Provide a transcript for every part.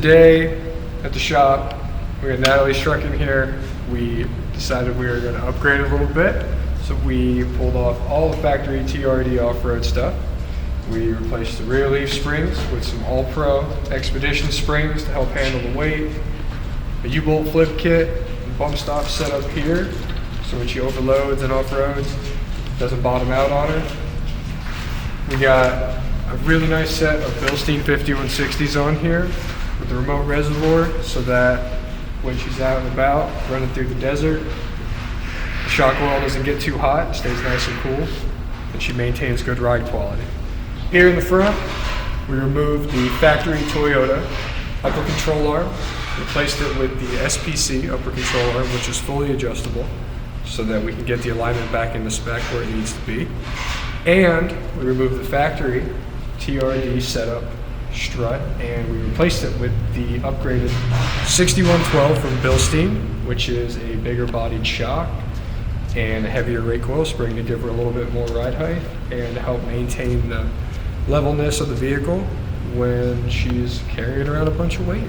today at the shop, we got Natalie Struck in here. We decided we were going to upgrade a little bit. So we pulled off all the factory TRD off-road stuff. We replaced the rear leaf springs with some All-Pro Expedition springs to help handle the weight. A U-bolt flip kit, bump stop set up here, so when she overloads and off-roads, it doesn't bottom out on her. We got a really nice set of Bilstein 5160s on here with the remote reservoir, so that when she's out and about, running through the desert, the shock oil doesn't get too hot, stays nice and cool, and she maintains good ride quality. Here in the front, we removed the factory Toyota upper control arm, replaced it with the SPC upper control arm, which is fully adjustable, so that we can get the alignment back into spec where it needs to be. And we removed the factory TRD setup strut, and we replaced it with the upgraded 6112 from Bilstein, which is a bigger bodied shock and a heavier rake coil spring to give her a little bit more ride height and help maintain the levelness of the vehicle when she's carrying around a bunch of weight.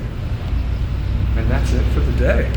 And that's it for the day.